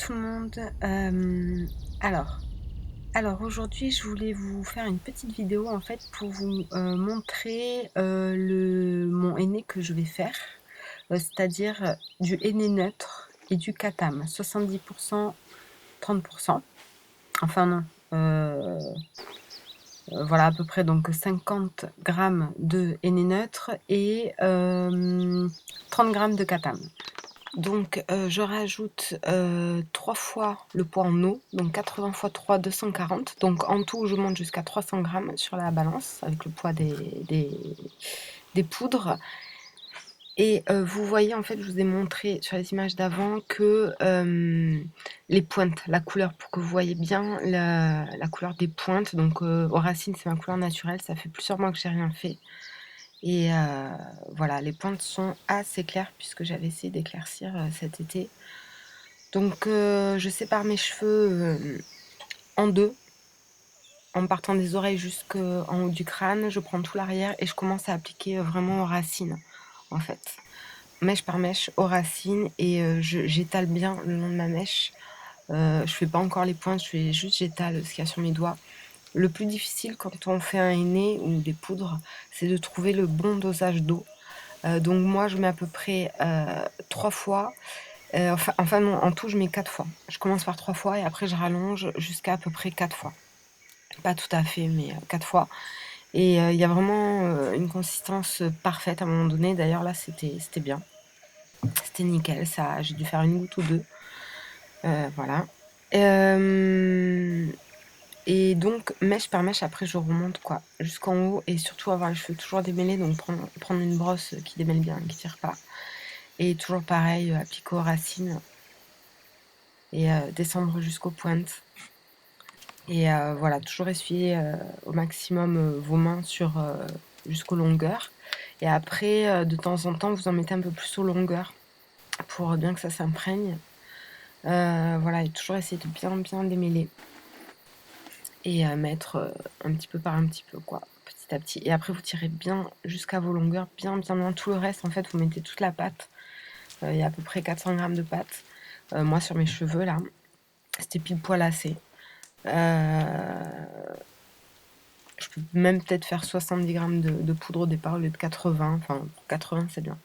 tout le monde. Alors aujourd'hui, je voulais vous faire une petite vidéo, en fait, pour vous, montrer, le mon henné que je vais faire, c'est-à-dire, du henné neutre et du katam. 70, 30. Enfin non, voilà à peu près donc 50 grammes de henné neutre et 30 grammes de katam. Donc je rajoute, 3 fois le poids en eau, donc 80 fois 3, 240. Donc en tout, je monte jusqu'à 300 grammes sur la balance avec le poids des poudres et vous voyez, en fait, je vous ai montré sur les images d'avant que, les pointes, la couleur pour que vous voyez bien la couleur des pointes. Donc aux racines, c'est ma couleur naturelle, ça fait plusieurs mois que j'ai rien fait et voilà, les pointes sont assez claires puisque j'avais essayé d'éclaircir, cet été. Donc je sépare mes cheveux, en 2, en partant des oreilles jusqu'en haut du crâne. Je prends tout l'arrière et je commence à appliquer, vraiment aux racines, en fait. Mèche par mèche aux racines et j'étale bien le long de ma mèche. Je fais pas encore les pointes, j'étale ce qu'il y a sur mes doigts. Le plus difficile quand on fait un henné ou des poudres, c'est de trouver le bon dosage d'eau. Donc moi, je mets à peu près, 3 fois. Enfin non, en tout, je mets 4 fois. Je commence par 3 fois et après je rallonge jusqu'à à peu près 4 fois. Pas tout à fait, mais 4 fois et il y a vraiment, une consistance, parfaite à un moment donné. D'ailleurs là, c'était bien. C'était nickel, ça j'ai dû faire une goutte ou 2, voilà. Hem Et donc mèche par mèche, après je remonte quoi, jusqu'en haut et surtout avoir les cheveux toujours démêlés, donc prendre une brosse qui démêle bien, qui tire pas et toujours pareil, appliquer aux racines et descendre jusqu'aux pointes et voilà, toujours essuyer, au maximum, vos mains sur, jusqu'aux longueurs et après, de temps en temps, vous en mettez un peu plus aux longueurs pour bien que ça s'imprègne. Voilà et toujours essayer de bien, bien démêler et mettre, un petit peu par un petit peu quoi, petit à petit et après vous tirez bien jusqu'à vos longueurs, bien, bien, bien. Tout le reste, en fait, vous mettez toute la pâte. Il y a à peu près 400 grammes de pâte. Moi, sur mes cheveux là, c'était pile poil assez. Heu, je peux même peut-être faire 70 grammes de poudre au départ au lieu de 80. Enfin, 80, c'est bien.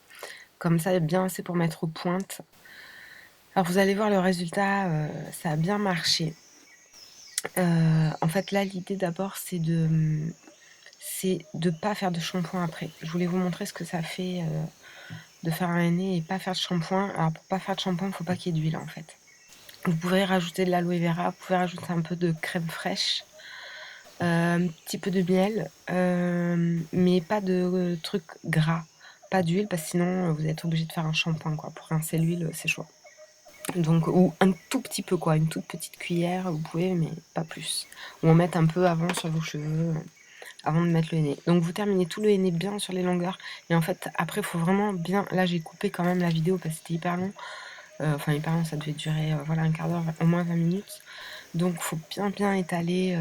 Comme ça, il y a bien assez pour mettre aux pointes. Alors vous allez voir le résultat, ça a bien marché. En fait, là, l'idée d'abord, c'est de pas faire de shampoing après. Je voulais vous montrer ce que ça fait, de faire un henné et pas faire de shampoing. Alors pour pas faire de shampoing, il faut pas qu'il y ait d'huile, en fait. Vous pouvez rajouter de l'aloe vera, vous pouvez rajouter un peu de crème fraîche, un petit peu de miel, mais pas de, trucs gras, pas d'huile parce que sinon, vous êtes obligé de faire un shampoing, quoi. Pour rincer l'huile, c'est chaud. Donc ou un tout petit peu, quoi, une toute petite cuillère, vous pouvez, mais pas plus. Ou en mettre un peu avant sur vos cheveux, avant de mettre le henné. Donc vous terminez tout le henné bien sur les longueurs et en fait après il faut vraiment bien, là j'ai coupé quand même la vidéo parce que c'était hyper long, enfin hyper long, ça devait durer voilà un quart d'heure, au moins 20 minutes. Donc il faut bien bien étaler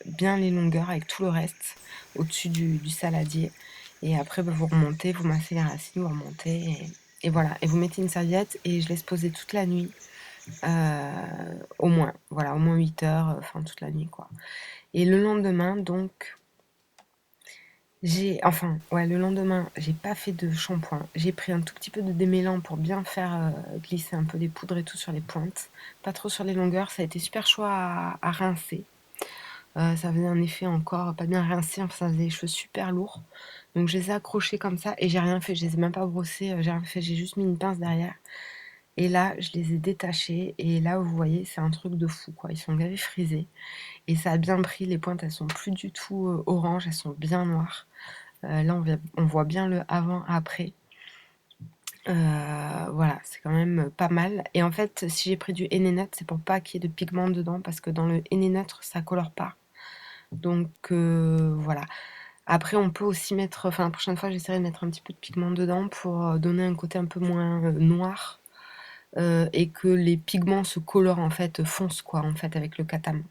bien les longueurs avec tout le reste au-dessus du saladier et après bah, vous remontez, vous massez les racines, vous remontez et voilà et vous mettez une serviette et je laisse poser toute la nuit, au moins voilà, au moins 8 heures, enfin toute la nuit quoi. Et le lendemain donc le lendemain, j'ai pas fait de shampoing. J'ai pris un tout petit peu de démêlant pour bien faire, glisser un peu les poudres et tout sur les pointes, pas trop sur les longueurs. Ça a été super chaud à rincer. Ça faisait un effet encore pas bien rincé, enfin ça faisait les cheveux super lourds. Donc je les ai accrochés comme ça et j'ai rien fait, je les ai même pas brossés, j'ai rien fait, j'ai juste mis une pince derrière et là, je les ai détachés et là, vous voyez, c'est un truc de fou, quoi. Ils sont gavés frisés et ça a bien pris. Les pointes, elles sont plus du tout, orange, elles sont bien noires. Là, on voit bien le avant-après. Voilà, c'est quand même pas mal. Et en fait, si j'ai pris du henné neutre, c'est pour pas qu'il y ait de pigments dedans, parce que dans le henné neutre, ça colore pas. Donc voilà. Après, on peut aussi mettre, enfin la prochaine fois, j'essaierai de mettre un petit peu de pigment dedans pour donner un côté un peu moins noir et que les pigments se colorent en fait, foncent quoi, en fait, avec le katam.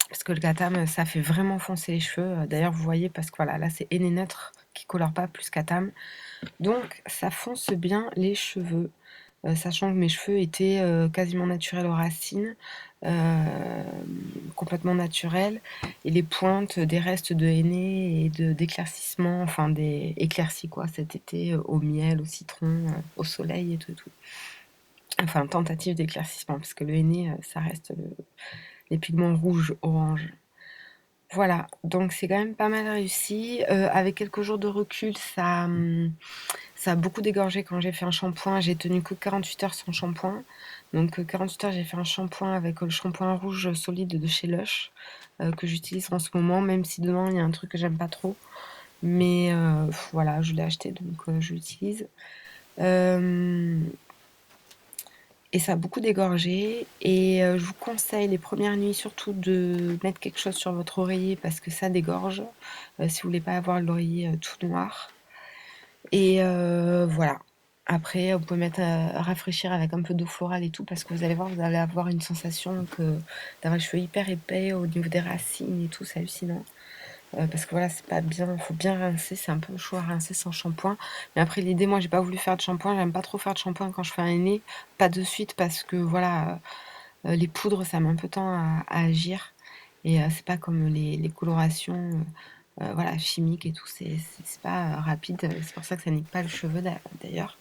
Parce que le katam, ça fait vraiment foncer les cheveux. D'ailleurs, vous voyez, parce que voilà, là c'est henné neutre qui colore pas plus katam. Donc ça fonce bien les cheveux. sachant que mes cheveux étaient, quasiment naturels aux racines, complètement naturels et les pointes des restes de henné et d'éclaircissement, enfin des éclaircies quoi, cet été, au miel, au citron, au soleil et tout. Enfin, tentative d'éclaircissement parce que le henné, ça reste les pigments rouges, orange. Voilà, donc c'est quand même pas mal réussi. Avec quelques jours de recul, ça a beaucoup dégorgé quand j'ai fait un shampoing. J'ai tenu que 48 heures sans shampoing. Donc 48 heures, j'ai fait un shampoing avec le shampoing rouge solide de chez Lush, que j'utilise en ce moment, même si dedans il y a un truc que j'aime pas trop. Mais voilà, je l'ai acheté, donc je l'utilise. Et ça a beaucoup dégorgé. Et je vous conseille les premières nuits surtout de mettre quelque chose sur votre oreiller parce que ça dégorge, si vous voulez pas avoir l'oreiller tout noir. Et voilà. Après, vous pouvez mettre rafraîchir avec un peu d'eau florale et tout parce que vous allez voir, vous allez avoir une sensation d'avoir les cheveux hyper épais au niveau des racines et tout, c'est hallucinant. Parce que voilà, c'est pas bien, il faut bien rincer, c'est un peu chaud à rincer sans shampoing. Mais après, l'idée, moi, j'ai pas voulu faire de shampoing, j'aime pas trop faire de shampoing quand je fais un henné, pas de suite parce que voilà, les poudres, ça met un peu de temps à agir. Et c'est pas comme les colorations voilà, chimiques et tout, c'est pas rapide, c'est pour ça que ça nique pas le cheveu d'ailleurs.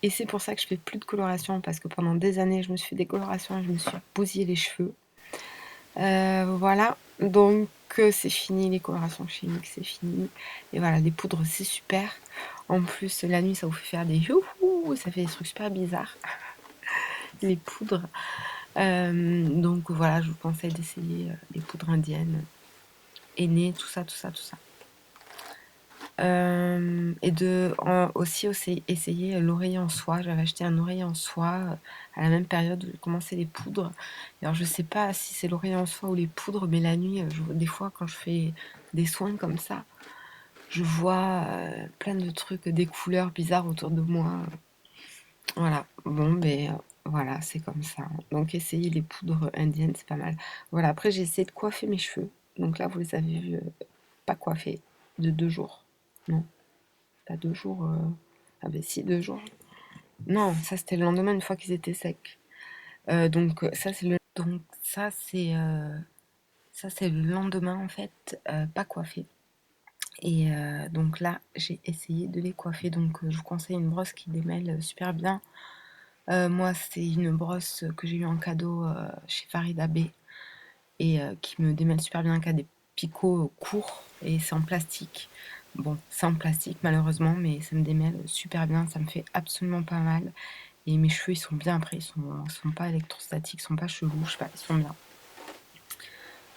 Et c'est pour ça que je fais plus de coloration parce que pendant des années, je me suis fait des colorations et je me suis bousillé les cheveux. Voilà, donc c'est fini les colorations chimiques, c'est fini. Et voilà, les poudres, c'est super. En plus, la nuit, ça vous fait faire des youhou, ça fait des trucs super bizarres, les poudres. Donc voilà, je vous conseille d'essayer les poudres indiennes, henné, tout ça, tout ça, tout ça. Et aussi essayer l'oreiller en soie. J'avais acheté un oreiller en soie à la même période où j'ai commencé les poudres. Alors je sais pas si c'est l'oreiller en soie ou les poudres, mais la nuit, des fois quand je fais des soins comme ça, je vois plein de trucs, des couleurs bizarres autour de moi. Voilà, bon ben voilà, c'est comme ça. Donc essayez les poudres indiennes, c'est pas mal. Voilà, après j'ai essayé de coiffer mes cheveux. Donc là, vous les avez vus pas coiffés de 2 jours. Non. Pas 2 jours. Ah ben si, 2 jours. Non, ça c'était le lendemain une fois qu'ils étaient secs. Donc ça c'est le lendemain en fait, pas coiffé. Et donc là j'ai essayé de les coiffer. Donc je vous conseille une brosse qui démêle super bien. Moi c'est une brosse que j'ai eu en cadeau chez Farida B et qui me démêle super bien, qui a des picots courts et c'est en plastique. Bon, c'est en plastique malheureusement, mais ça me démêle super bien, ça me fait absolument pas mal. Et mes cheveux, ils sont bien après, ils sont pas électrostatiques, ils sont pas chelous, je sais pas, ils sont bien.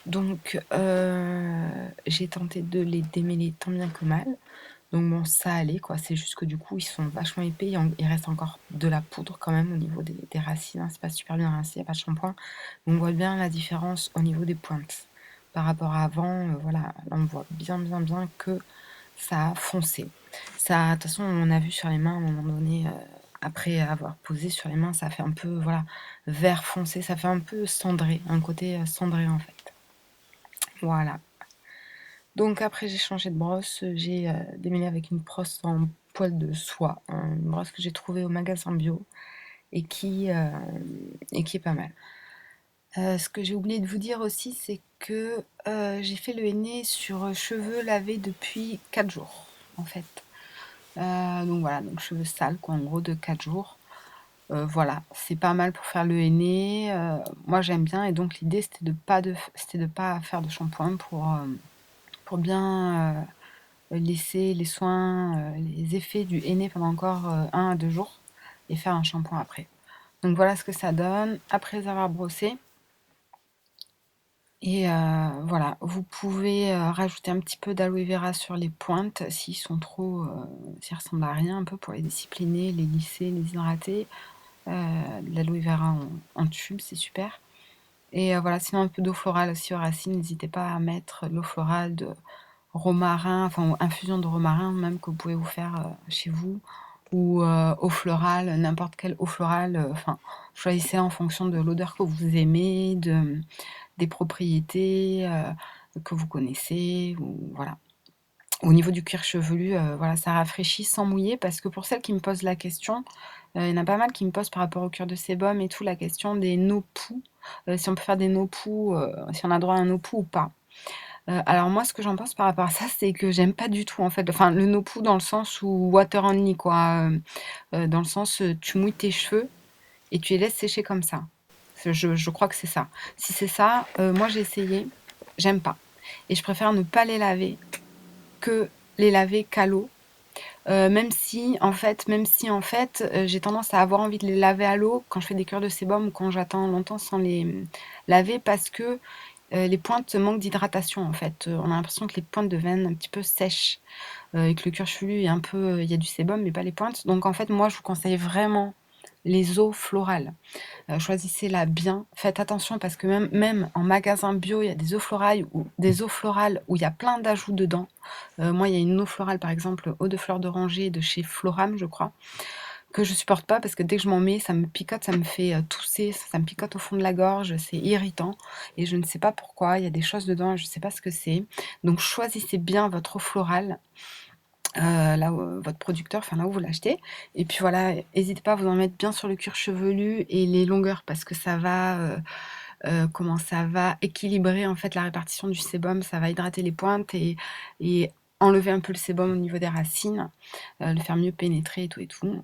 Donc, j'ai tenté de les démêler tant bien que mal. Donc bon, ça allait quoi, c'est juste que du coup, ils sont vachement épais, il reste encore de la poudre quand même au niveau des racines, hein, c'est pas super bien rincé, il n'y a pas de shampoing. Donc on voit bien la différence au niveau des pointes. Par rapport à avant, voilà, là on voit bien, bien, bien que ça a foncé. Ça, de toute façon, on a vu sur les mains à un moment donné, après avoir posé sur les mains, ça fait un peu, voilà, vert foncé, ça fait un peu cendré, un côté cendré en fait. Voilà. Donc après j'ai changé de brosse, j'ai démêlé avec une brosse en poil de soie, hein, une brosse que j'ai trouvée au magasin bio et qui est pas mal. Ce que j'ai oublié de vous dire aussi, c'est que j'ai fait le henné sur cheveux lavés depuis 4 jours en fait. Donc voilà, donc cheveux sales quoi, en gros de 4 jours. Voilà, c'est pas mal pour faire le henné. Moi j'aime bien et donc l'idée c'était de pas faire de shampoing pour bien laisser les soins, les effets du henné pendant encore 1 à 2 jours et faire un shampoing après. Donc voilà ce que ça donne après avoir brossé. Et voilà, vous pouvez rajouter un petit peu d'aloe vera sur les pointes s'ils ressemblent à rien, un peu pour les discipliner, les lisser, les hydrater. De l'aloe vera en tube, c'est super. Et voilà, sinon un peu d'eau florale aussi aux racines, n'hésitez pas à mettre de l'eau florale de romarin, enfin infusion de romarin même que vous pouvez vous faire chez vous, ou eau florale, n'importe quelle eau florale, enfin choisissez en fonction de l'odeur que vous aimez, des propriétés que vous connaissez, ou voilà. Au niveau du cuir chevelu, voilà, ça rafraîchit sans mouiller parce que pour celles qui me posent la question, Il y en a pas mal qui me posent par rapport aux cures de sébum et tout, la question des no-poo, si on peut faire des no-poo, si on a droit à un no-poo ou pas. Alors moi, ce que j'en pense par rapport à ça, c'est que j'aime pas du tout, en fait, enfin, le no-poo dans le sens où water only, quoi, dans le sens, tu mouilles tes cheveux et tu les laisses sécher comme ça. Je crois que c'est ça. Si c'est ça, moi j'ai essayé, j'aime pas et je préfère ne pas les laver que les laver qu'à l'eau. Même si en fait, j'ai tendance à avoir envie de les laver à l'eau quand je fais des cures de sébum ou quand j'attends longtemps sans les, laver parce que, les pointes manquent d'hydratation, en fait. On a l'impression que les pointes deviennent un petit peu sèches, et que le cuir chevelu est un peu, il y a du sébum mais pas les pointes. Donc en fait, moi je vous conseille vraiment les eaux florales. Choisissez-la bien. Faites attention parce que même en magasin bio, il y a des eaux florales où il y a plein d'ajouts dedans. Moi, il y a une eau florale, par exemple, eau de fleur d'oranger de chez Floram, je crois, que je supporte pas parce que dès que je m'en mets, ça me picote, ça me fait tousser, ça me picote au fond de la gorge, c'est irritant et je ne sais pas pourquoi. Il y a des choses dedans, je ne sais pas ce que c'est. Donc choisissez bien votre eau florale. Là où, votre producteur, enfin là où vous l'achetez. Et puis voilà, n'hésitez pas à vous en mettre bien sur le cuir chevelu et les longueurs parce que ça va, comment ça va équilibrer en fait la répartition du sébum, ça va hydrater les pointes et enlever un peu le sébum au niveau des racines, le faire mieux pénétrer et tout et tout.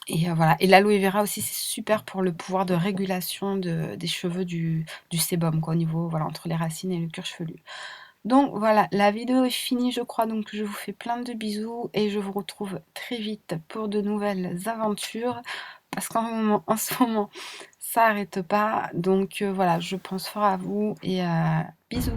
Et voilà. Et l'aloe vera aussi, c'est super pour le pouvoir de régulation des cheveux du sébum, quoi, au niveau, voilà, entre les racines et le cuir chevelu. Donc voilà, la vidéo est finie, je crois, donc je vous fais plein de bisous et je vous retrouve très vite pour de nouvelles aventures parce en ce moment, ça arrête pas. Donc voilà, je pense fort à vous et bisous.